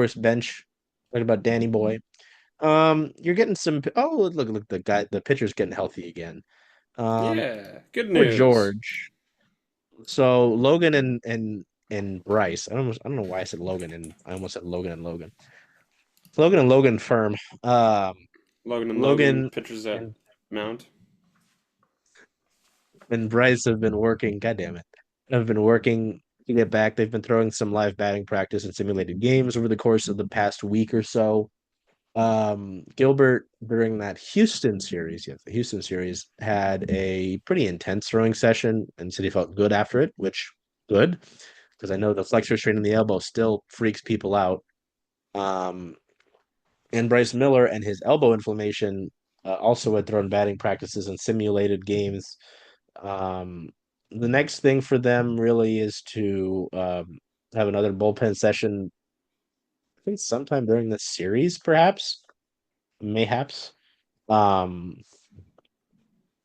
course, bench. Talking about Danny Boy. You're getting some. Oh, look, the pitcher's getting healthy again. Um, Yeah, good poor news. George. So Logan and Bryce. I don't know why I said Logan and I almost said Logan and Logan. Logan and Logan firm. Logan and Logan, Logan pitchers at and Mount. Bryce have been working. God damn it, have been working to get back. They've been throwing some live batting practice and simulated games over the course of the past week or so. Gilbert during that Houston series, yes, the Houston series had a pretty intense throwing session and said he felt good after it, which good because I know the flexor strain in the elbow still freaks people out. Um, and Bryce Miller and his elbow inflammation also had thrown batting practices and simulated games. Um, the next thing for them really is to have another bullpen session. I think sometime during the series, perhaps, mayhaps. Um,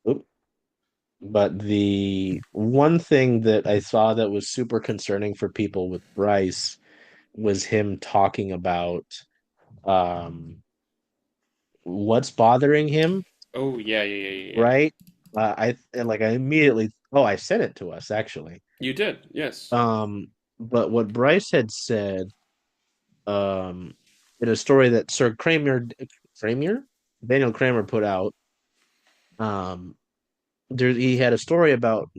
oop. But the one thing that I saw that was super concerning for people with Bryce was him talking about um, what's bothering him, Oh yeah, yeah, yeah, yeah. right? I immediately I sent it to us actually. You did, yes. But what Bryce had said um in a story that Sir Kramer Daniel Kramer put out he had a story about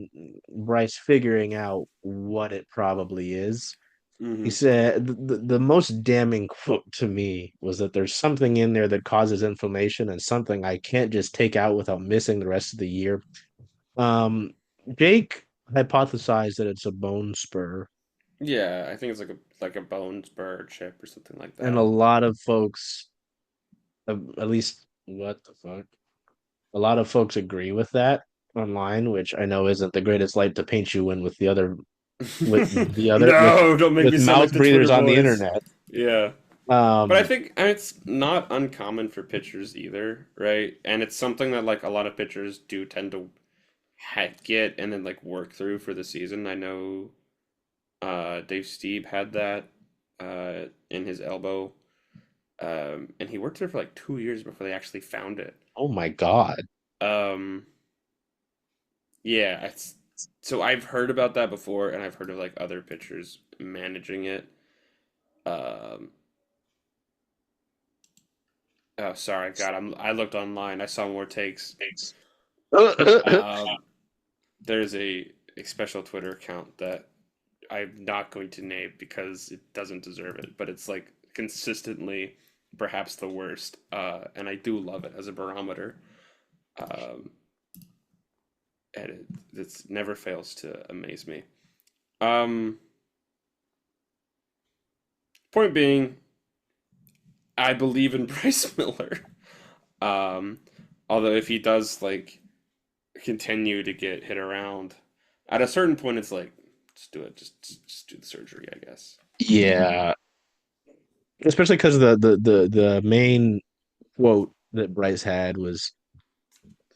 Bryce figuring out what it probably is. He Mm-hmm. said the most damning quote to me was that there's something in there that causes inflammation and something I can't just take out without missing the rest of the year. Um, Jake hypothesized that it's a bone spur, Yeah, I think it's like a bone spur chip or something like and a that. lot of folks, at least, what the fuck? A lot of folks agree with that online, which I know isn't the greatest light to paint you in with the other with the other No, don't make me with sound mouth like the Twitter breathers on the boys. internet. Yeah. But Um, I mean, it's not uncommon for pitchers either, right? And it's something that like a lot of pitchers do tend to get and then like work through for the season. I know Dave Steeb had that in his elbow, and he worked there for like 2 years before they actually found it. oh my God. Um, yeah, so I've heard about that before, and I've heard of like other pitchers managing it. Um, oh, sorry, God, I looked online. I saw more takes. Um, there's a special Twitter account that I'm not going to name because it doesn't deserve it, but it's like consistently perhaps the worst. And I do love it as a barometer. Um, and it's never fails to amaze me. Um, Point being, I believe in Bryce Miller. Um, Although if he does like continue to get hit around, at a certain point, it's like just do it, just do the surgery, I guess. Yeah, especially because the main quote that Bryce had was,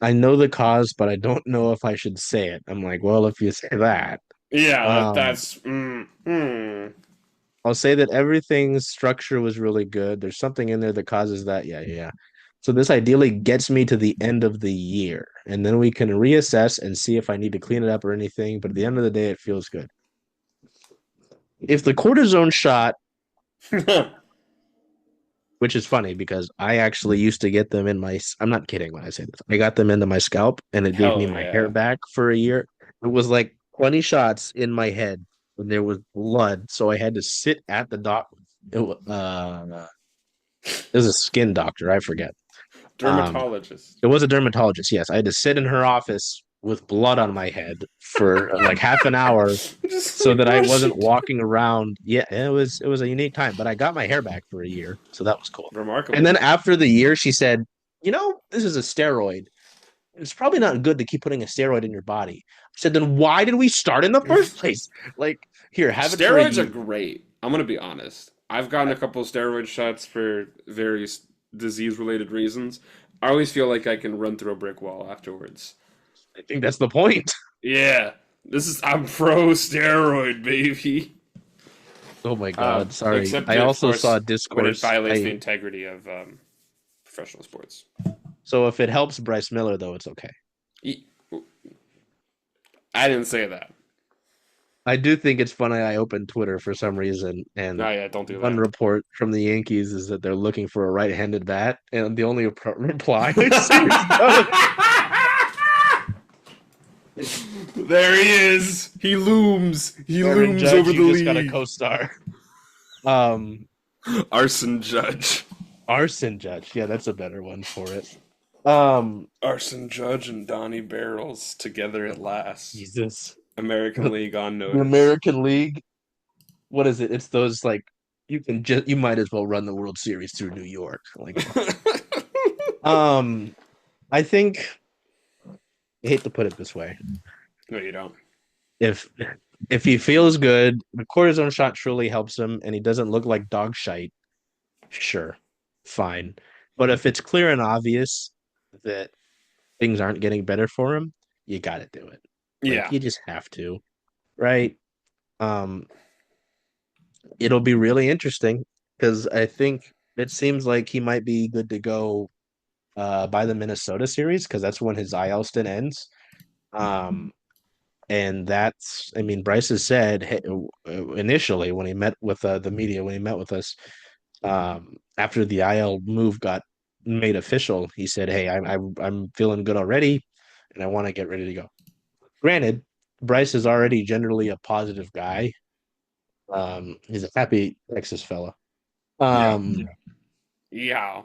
"I know the cause, but I don't know if I should say it." I'm like, well, if you say that, Yeah, um, that's mm. I'll say that everything's structure was really good. There's something in there that causes that. Yeah, yeah. So this ideally gets me to the end of the year, and then we can reassess and see if I need to clean it up or anything. But at the end of the day, it feels good. If the cortisone shot, which is funny because I actually used to get them in my, I'm not kidding when I say this. I got them into my scalp and it gave me Hell my hair yeah. back for a year. It was like 20 shots in my head when there was blood. So I had to sit at the doc. It was a skin doctor. I forget. Um, Dermatologist. it was a dermatologist. Yes, I had to sit in her office with blood on my head for like half an hour Just so like that I wash wasn't it. walking around. Yeah, it was a unique time, but I got my hair back for a year, so that was cool. And Remarkable. then after the year, she said, this is a steroid. It's probably not good to keep putting a steroid in your body." I said, "Then why did we start in the first place? Like, here, have it for a Steroids are year." great. I'm gonna be honest. I've gotten a couple of steroid shots for various disease related reasons. I always feel like I can run through a brick wall afterwards. I think that's the point. Yeah. I'm pro steroid, baby. Oh my God, sorry. Except I of also course saw when it discourse. violates the integrity of professional sports. So if it helps Bryce Miller, though, it's okay. E- I didn't say that. I do think it's funny. I opened Twitter for some reason, No, and yeah, don't do one that. report from the Yankees is that they're looking for a right-handed bat, and the only reply I see is no. There he is. He looms. He Aaron looms Judge, over you the just got a league. co-star. Um, Arson Judge. Arson Judge. Yeah, that's a better one for it. Um, Arson Judge and Donnie Barrels together at last. Jesus. American League on The notice. American League. What is it? It's those like you might as well run the World Series through New York. Like, um, I think I hate to put it this way. No, you don't. If if he feels good, the cortisone shot truly helps him, and he doesn't look like dog shite. Sure, fine. But if it's clear and obvious that things aren't getting better for him, you got to do it. Like Yeah. you just have to, right? Um, it'll be really interesting because I think it seems like he might be good to go by the Minnesota series because that's when his IL stint ends. Um, and that's, I mean, Bryce has said initially when he met with the media, when he met with us after the IL move got made official, he said, "Hey, I'm feeling good already, and I want to get ready to go." Granted, Bryce is already generally a positive guy. He's a happy Texas fella. Yeah. Um, Yeah.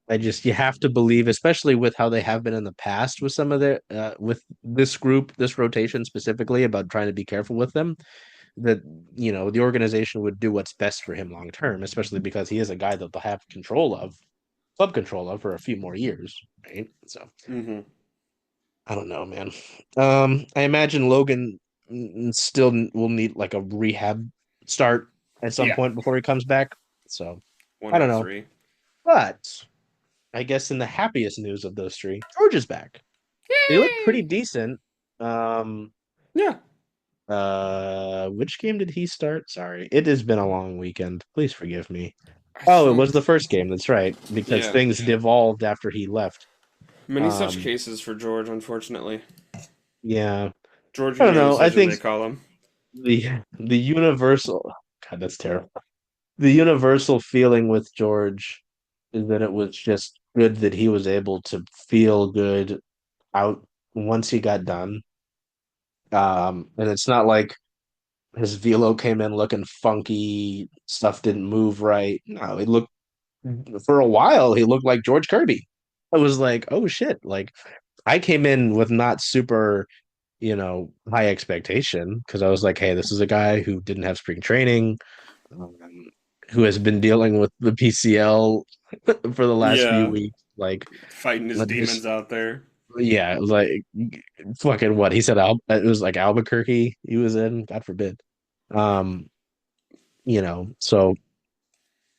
I just you have to believe, especially with how they have been in the past with some of their with this group, this rotation specifically, about trying to be careful with them, that the organization would do what's best for him long term, especially because he is a guy that they'll have club control of for a few more years, right? So Mm-hmm. I don't know, man. I imagine Logan still will need like a rehab start at some Yeah. point before he comes back. So One I don't of know, three. but I guess in the happiest news of those three, George is back. He looked pretty Yay! decent. Yeah. Which game did he start? Sorry, it has been a long weekend. Please forgive me. I Oh, it was the think. first game. That's right, because Yeah. things devolved after he left. Many such Um, cases for George, unfortunately. yeah, George I don't know. I Nemesis, as think they call him. the universal God, that's terrible. The universal feeling with George is that it was just good that he was able to feel good out once he got done. And it's not like his velo came in looking funky, stuff didn't move right. No, he looked for a while, he looked like George Kirby. I was like, oh shit. Like I came in with not super, high expectation because I was like, hey, this is a guy who didn't have spring training, um, who has been dealing with the PCL for the last few Yeah. weeks. Like, Fighting his just demons out there. yeah, like fucking what he said. It was like Albuquerque he was in. God forbid. Um, so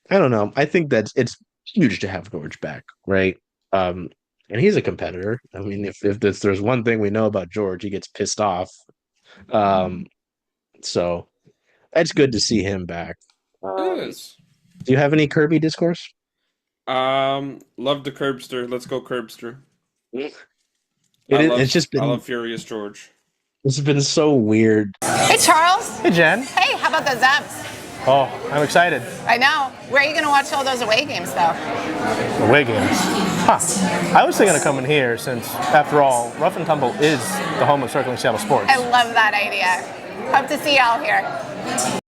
I don't know. I think it's huge to have George back, right? Um, and he's a competitor. I mean, if there's one thing we know about George, he gets pissed off. Um, so it's good to see him back. It Um, is. do you have any Kirby discourse? Love the Curbster. Let's go Curbster. It I is. It's love just I been love Furious George. it's been so weird. Hey, Charles. Hey, Jen. Hey, how about those M's? Oh, I'm excited. I know. Where are you going to watch all those away games, though? Away games. Huh. I was thinking of coming here since, after all, Rough and Tumble is the home of circling Seattle sports. I love that idea. Hope to see y'all here.